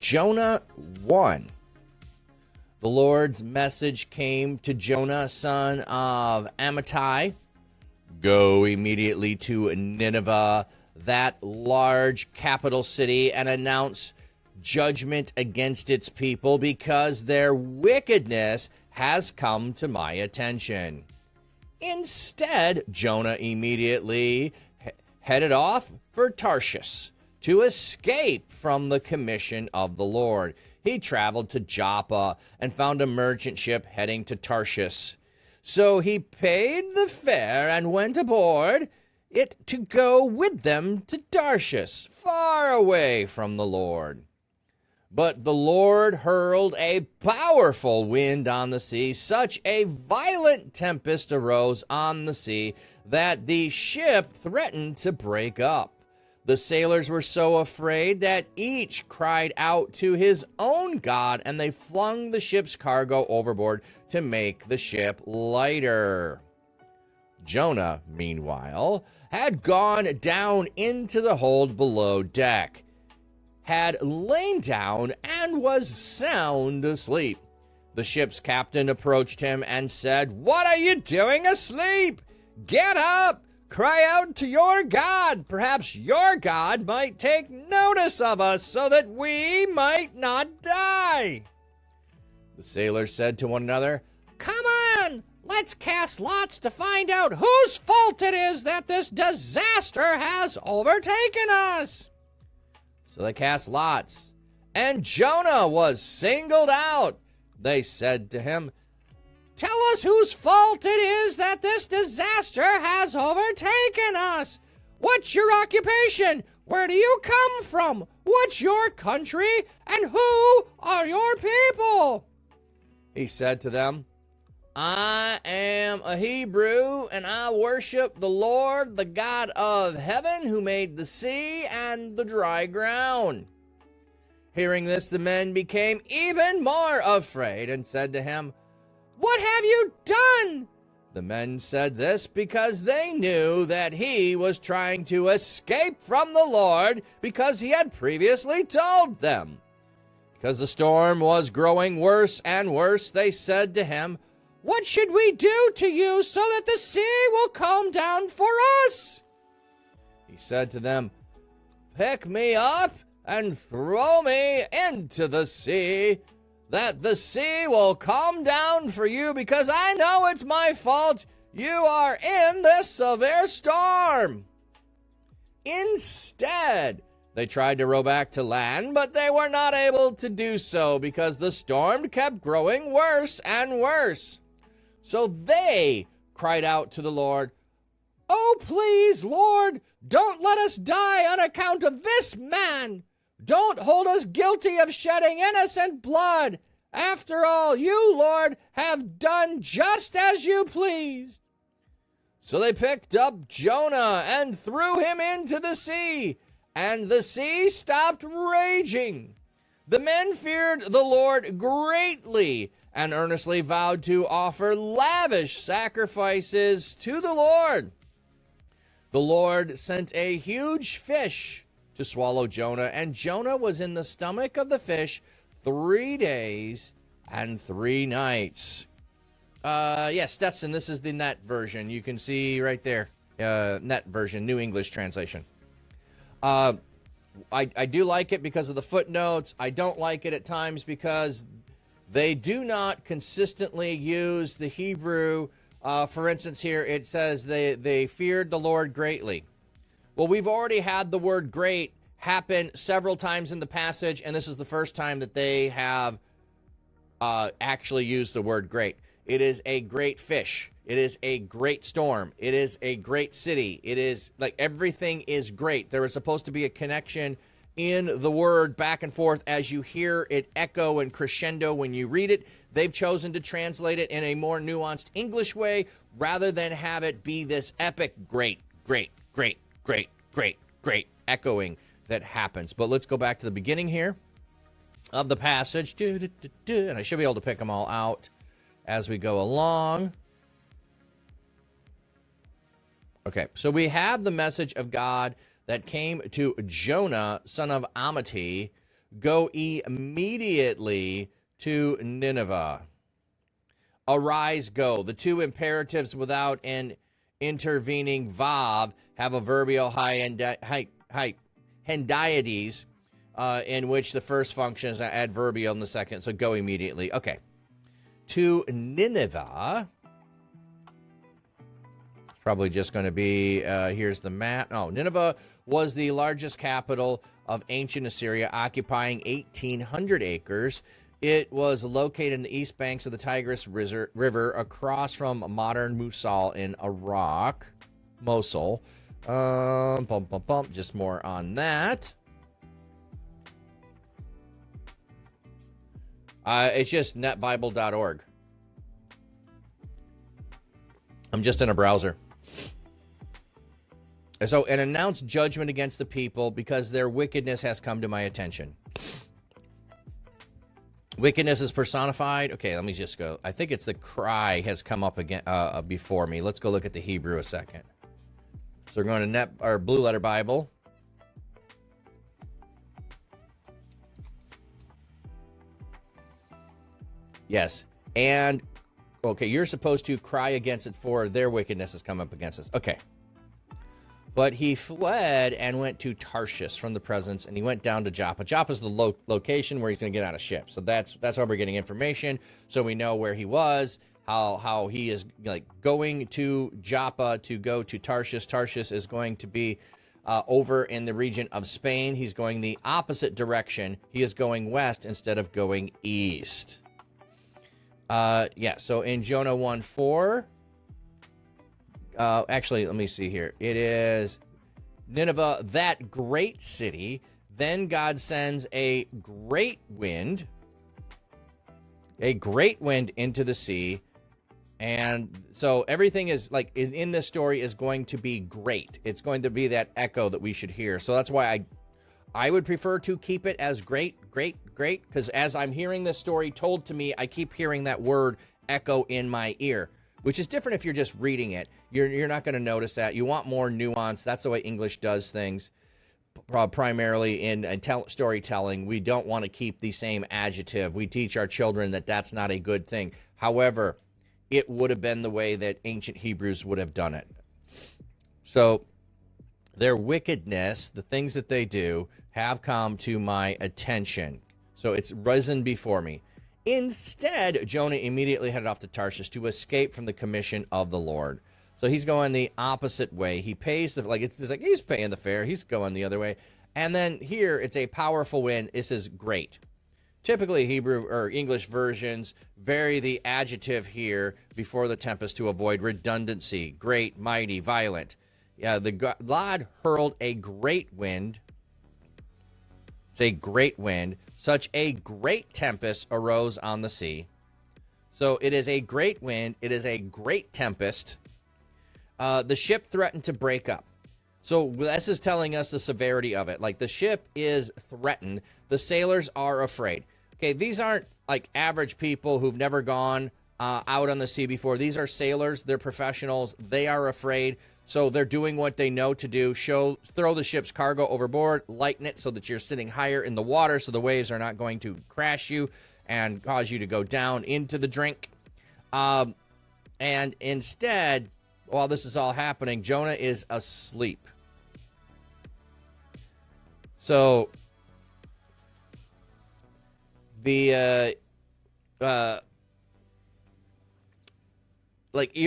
Jonah 1. The Lord's message came to Jonah, son of Amittai. Go immediately to Nineveh, that large capital city, and announce judgment against its people because their wickedness has come to my attention. Instead, Jonah immediately headed off for Tarshish to escape from the commission of the Lord. He traveled to Joppa and found a merchant ship heading to Tarshish. So he paid the fare and went aboard it to go with them to Tarshish, far away from the Lord. But the Lord hurled a powerful wind on the sea. Such a violent tempest arose on the sea that the ship threatened to break up. The sailors were so afraid that each cried out to his own god, and they flung the ship's cargo overboard to make the ship lighter. Jonah, meanwhile, had gone down into the hold below deck, had lain down, and was sound asleep. The ship's captain approached him and said, "What are you doing asleep? Get up! Cry out to your God. Perhaps your God might take notice of us so that we might not die." The sailors said to one another, "Come on, let's cast lots to find out whose fault it is that this disaster has overtaken us." So they cast lots, and Jonah was singled out. They said to him, "Tell us whose fault it is that this disaster has overtaken us. What's your occupation? Where do you come from? What's your country? And who are your people?" He said to them, "I am a Hebrew, and I worship the Lord, the God of heaven, who made the sea and the dry ground." Hearing this, the men became even more afraid and said to him, "What have you done?" The men said this because they knew that he was trying to escape from the Lord because he had previously told them. Because the storm was growing worse and worse, they said to him, "What should we do to you so that the sea will calm down for us?" He said to them, "Pick me up and throw me into the sea, that the sea will calm down for you, because I know it's my fault you are in this severe storm." Instead, they tried to row back to land, but they were not able to do so because the storm kept growing worse and worse. So they cried out to the Lord, "Oh, please, Lord, don't let us die on account of this man. Don't hold us guilty of shedding innocent blood. After all, you, Lord, have done just as you pleased." So they picked up Jonah and threw him into the sea, and the sea stopped raging. The men feared the Lord greatly and earnestly vowed to offer lavish sacrifices to the Lord. The Lord sent a huge fish to swallow Jonah, and Jonah was in the stomach of the fish 3 days and 3 nights. Yes, Stetson, this is the net version. You can see right there, net version, New English translation. I do like it because of the footnotes. I don't like it at times because they do not consistently use the Hebrew. For instance, here it says they feared the Lord greatly. Well, we've already had the word great happen several times in the passage, and this is the first time that they have actually used the word great. It is a great fish. It is a great storm. It is a great city. It is like everything is great. There is supposed to be a connection in the word back and forth as you hear it echo and crescendo when you read it. They've chosen to translate it in a more nuanced English way rather than have it be this epic great, great, great, great, great, great echoing that happens. But let's go back to the beginning here of the passage. And I should be able to pick them all out as we go along. Okay, so we have the message of God that came to Jonah, son of Amittai. Go immediately to Nineveh. Arise, go. The two imperatives without an intervening vav have adverbial hendiades, in which the first function is adverbial in the second. So go immediately. Okay. To Nineveh. It's probably just going to be, here's the map. Oh, Nineveh was the largest capital of ancient Assyria, occupying 1,800 acres. It was located in the east banks of the Tigris River across from modern Mosul in Iraq. Mosul. Just more on that. It's just netbible.org. I'm just in a browser. So, an announced judgment against the people because their wickedness has come to my attention. Wickedness is personified. Okay, let me just go. I think it's the cry has come up again before me. Let's go look at the Hebrew a second. So we're going to Blue Letter Bible. Yes, and okay, you're supposed to cry against it for their wickedness has come up against us. Okay. But he fled and went to Tarshish from the presence, and he went down to Joppa. Joppa is the location where he's going to get on a ship. So that's how we're getting information. So we know where he was, how he is like going to Joppa to go to Tarshish. Tarshish is going to be over in the region of Spain. He's going the opposite direction. He is going west instead of going east. So in Jonah 1:4. Actually, let me see here. It is Nineveh, that great city. Then God sends a great wind into the sea. And so everything is like in this story is going to be great. It's going to be that echo that we should hear. So that's why I would prefer to keep it as great, because as I'm hearing this story told to me, I keep hearing that word echo in my ear, which is different if you're just reading it. You're not going to notice that. You want more nuance. That's the way English does things, primarily in storytelling. We don't want to keep the same adjective. We teach our children that that's not a good thing. However, it would have been the way that ancient Hebrews would have done it. So their wickedness, the things that they do, have come to my attention. So it's risen before me. Instead, Jonah immediately headed off to Tarshish to escape from the commission of the Lord. So he's going the opposite way. He pays it's like he's paying the fare. He's going the other way. And then here it's a powerful wind. This is great. Typically Hebrew or English versions vary the adjective here before the tempest to avoid redundancy. Great, mighty, violent. Yeah, the God hurled a great wind. It's a great wind. Such a great tempest arose on the sea. So it is a great wind. It is a great tempest. The ship threatened to break up. So this is telling us the severity of it. Like the ship is threatened. The sailors are afraid. Okay, these aren't like average people who've never gone out on the sea before. These are sailors. They're professionals. They are afraid. So they're doing what they know to do. Throw the ship's cargo overboard, lighten it so that you're sitting higher in the water so the waves are not going to crash you and cause you to go down into the drink. And instead, while this is all happening, Jonah is asleep. So you're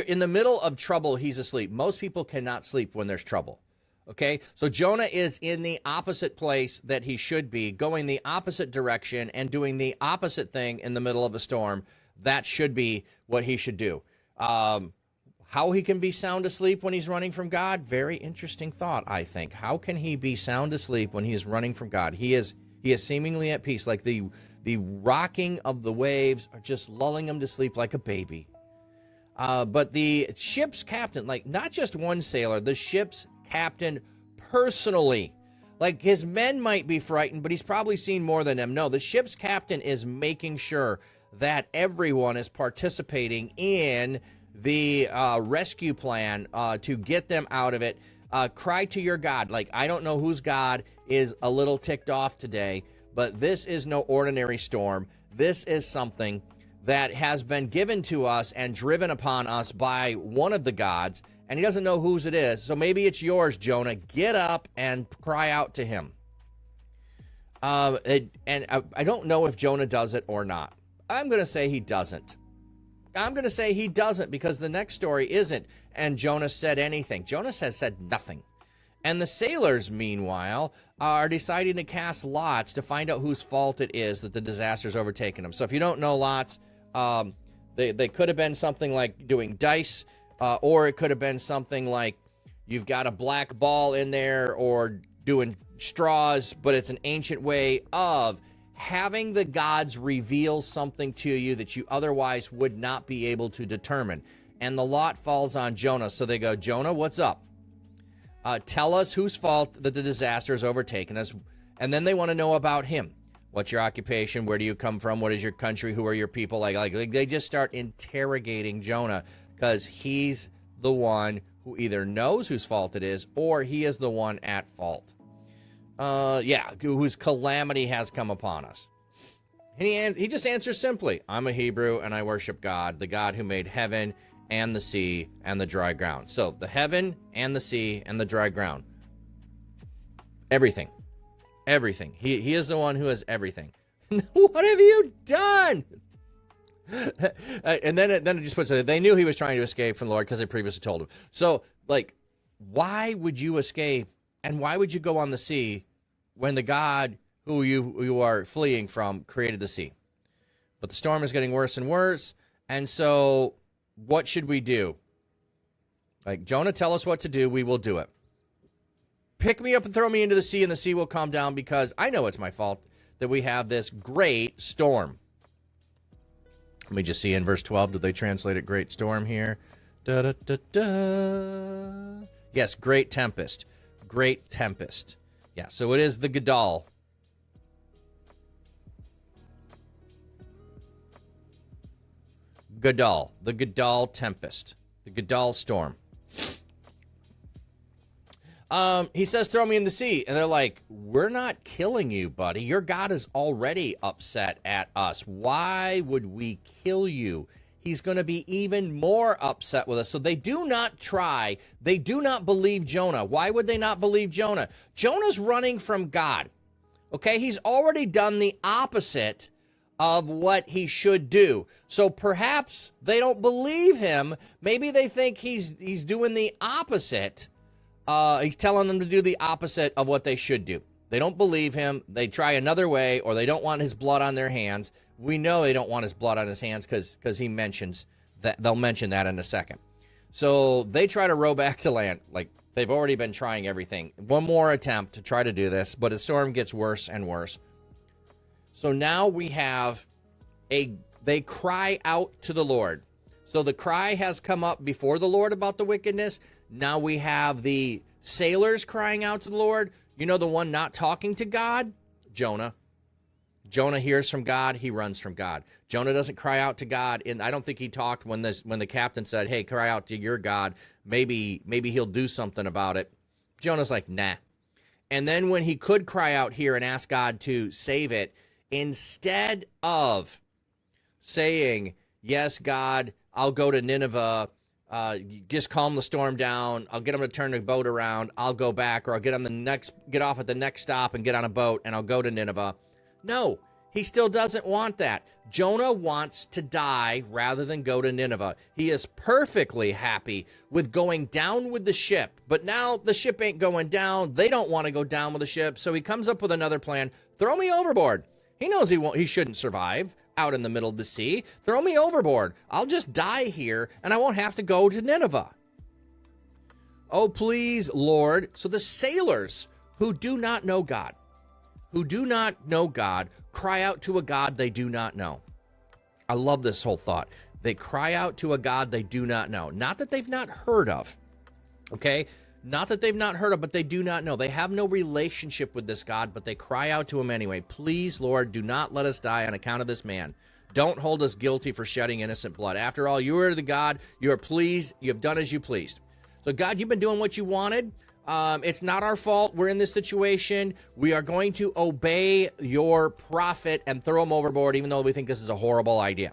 in the middle of trouble, he's asleep. Most people cannot sleep when there's trouble. Okay, so Jonah is in the opposite place that he should be, going the opposite direction and doing the opposite thing in the middle of a storm. That should be what he should do. How he can be sound asleep when he's running from God? Very interesting thought, I think. How can he be sound asleep when he is running from God? He is seemingly at peace, like the rocking of the waves are just lulling him to sleep like a baby. But the ship's captain, like not just one sailor, the ship's captain personally, like his men might be frightened, but he's probably seen more than them. No, the ship's captain is making sure that everyone is participating in the rescue plan to get them out of it. Cry to your God. Like, I don't know whose God is a little ticked off today, but this is no ordinary storm. This is something that has been given to us and driven upon us by one of the gods, and he doesn't know whose it is. So maybe it's yours, Jonah. Get up and cry out to him. I don't know if Jonah does it or not. I'm going to say he doesn't. Because the next story isn't, and Jonah said anything. Jonah has said nothing. And the sailors, meanwhile, are deciding to cast lots to find out whose fault it is that the disaster's overtaken them. So if you don't know lots, they could have been something like doing dice, or it could have been something like you've got a black ball in there, or doing straws, but it's an ancient way of having the gods reveal something to you that you otherwise would not be able to determine. And the lot falls on Jonah. So they go, Jonah, what's up? Tell us whose fault that the disaster has overtaken us. And then they want to know about him. What's your occupation? Where do you come from? What is your country? Who are your people? Like they just start interrogating Jonah, because he's the one who either knows whose fault it is, or he is the one at fault. Whose calamity has come upon us. And he just answers simply, I'm a Hebrew and I worship God, the God who made heaven and the sea and the dry ground. So the heaven and the sea and the dry ground. Everything. He is the one who has everything. What have you done? And then it just puts it, they knew he was trying to escape from the Lord because they previously told him. So, why would you escape, and why would you go on the sea when the God who you are fleeing from created the sea? But the storm is getting worse and worse, and so what should we do? Jonah, tell us what to do, we will do it. Pick me up and throw me into the sea, and the sea will calm down, because I know it's my fault that we have this great storm. Let me just see in verse 12, did they translate it great storm here? Da-da-da-da. Yes, great tempest. Great tempest. Yeah, so it is the Gadol. Gadol, the Gadol tempest, the Gadol storm. He says, throw me in the sea. And they're like, we're not killing you, buddy. Your God is already upset at us. Why would we kill you? He's going to be even more upset with us. So they do not try. They do not believe Jonah. Why would they not believe Jonah? Jonah's running from God. Okay, he's already done the opposite of what he should do. So perhaps they don't believe him. Maybe they think he's doing the opposite. He's telling them to do the opposite of what they should do. They don't believe him. They try another way, or they don't want his blood on their hands. We know they don't want his blood on his hands because he mentions that. They'll mention that in a second. So they try to row back to land. They've already been trying everything. One more attempt to try to do this, but the storm gets worse and worse. So now we have they cry out to the Lord. So the cry has come up before the Lord about the wickedness. Now we have the sailors crying out to the Lord. You know, the one not talking to God? Jonah. Jonah hears from God. He runs from God. Jonah doesn't cry out to God. And I don't think he talked when the captain said, hey, cry out to your God. Maybe he'll do something about it. Jonah's like, nah. And then when he could cry out here and ask God to save it, instead of saying, yes, God, I'll go to Nineveh, just calm the storm down, I'll get them to turn the boat around, I'll go back, or I'll get off at the next stop and get on a boat, and I'll go to Nineveh. No, he still doesn't want that. Jonah wants to die rather than go to Nineveh. He is perfectly happy with going down with the ship, but now the ship ain't going down. They don't want to go down with the ship, so he comes up with another plan. Throw me overboard. He knows he shouldn't survive out in the middle of the sea. Throw me overboard. I'll just die here, and I won't have to go to Nineveh. Oh, please, Lord. So the sailors who do not know God, cry out to a God they do not know. I love this whole thought. They cry out to a God they do not know. Not that they've not heard of, okay? Not that they've not heard of, but they do not know. They have no relationship with this God, but they cry out to him anyway. Please, Lord, do not let us die on account of this man. Don't hold us guilty for shedding innocent blood. After all, you are the God. You are pleased. You have done as you pleased. So, God, you've been doing what you wanted. It's not our fault. We're in this situation. We are going to obey your prophet and throw him overboard, even though we think this is a horrible idea.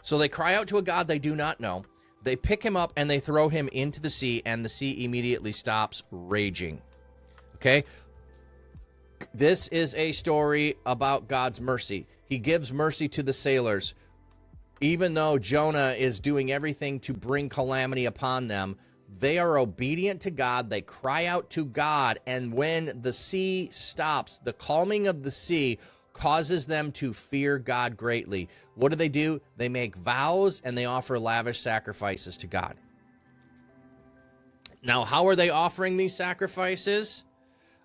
So they cry out to a God they do not know. They pick him up and they throw him into the sea, and the sea immediately stops raging. Okay? This is a story about God's mercy. He gives mercy to the sailors. Even though Jonah is doing everything to bring calamity upon them, they are obedient to God. They cry out to God. And when the sea stops, the calming of the sea causes them to fear God greatly. What do? They make vows and they offer lavish sacrifices to God. Now, how are they offering these sacrifices?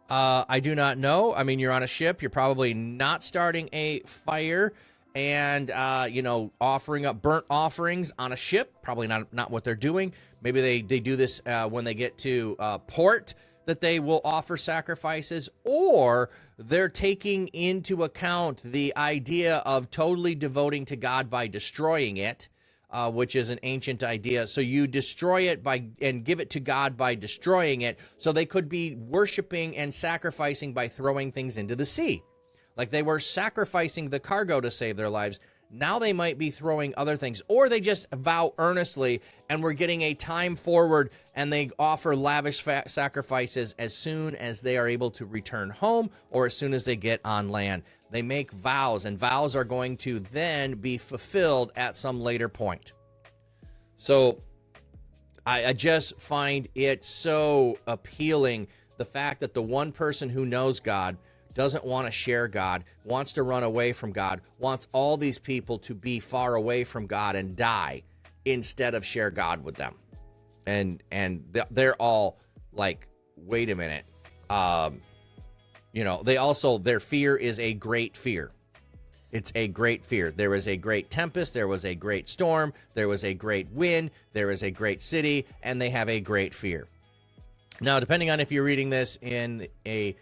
I do not know. I mean, you're on a ship. You're probably not starting a fire and, offering up burnt offerings on a ship. Probably not what they're doing. Maybe they do this when they get to port, that they will offer sacrifices, or they're taking into account the idea of totally devoting to God by destroying it, which is an ancient idea. So you destroy it and give it to God by destroying it. So they could be worshiping and sacrificing by throwing things into the sea. Like they were sacrificing the cargo to save their lives. Now they might be throwing other things, or they just vow earnestly, and we're getting a time forward, and they offer lavish sacrifices as soon as they are able to return home or as soon as they get on land. They make vows, and vows are going to then be fulfilled at some later point. So I just find it so appealing, the fact that the one person who knows God doesn't want to share God, wants to run away from God, wants all these people to be far away from God and die instead of share God with them. And they're all like, wait a minute. They also, their fear is a great fear. It's a great fear. There is a great tempest. There was a great storm. There was a great wind. There is a great city, and they have a great fear. Now, depending on if you're reading this in a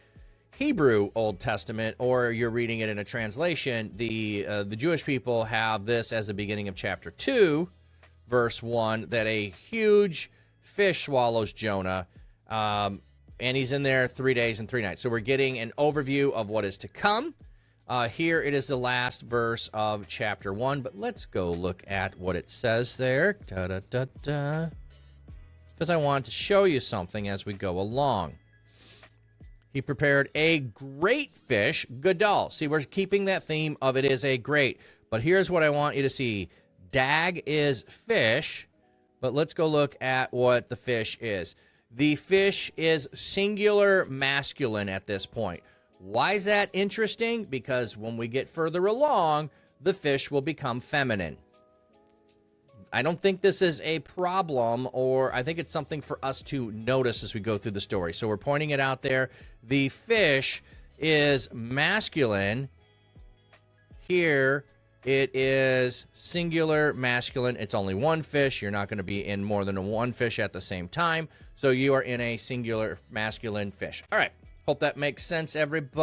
Hebrew Old Testament or you're reading it in a translation, the Jewish people have this as the beginning of chapter 2, verse 1, that a huge fish swallows Jonah, and he's in there 3 days and 3 nights. So we're getting an overview of what is to come. Here it is the last verse of chapter 1, but let's go look at what it says there. Because I want to show you something as we go along. He prepared a great fish, gadol. See, we're keeping that theme of it is a great. But here's what I want you to see. Dag is fish, but let's go look at what the fish is. The fish is singular masculine at this point. Why is that interesting? Because when we get further along, the fish will become feminine. I don't think this is a problem, or I think it's something for us to notice as we go through the story. So we're pointing it out there. The fish is masculine. Here it is singular masculine. It's only one fish. You're not going to be in more than one fish at the same time. So you are in a singular masculine fish. All right. Hope that makes sense, everybody.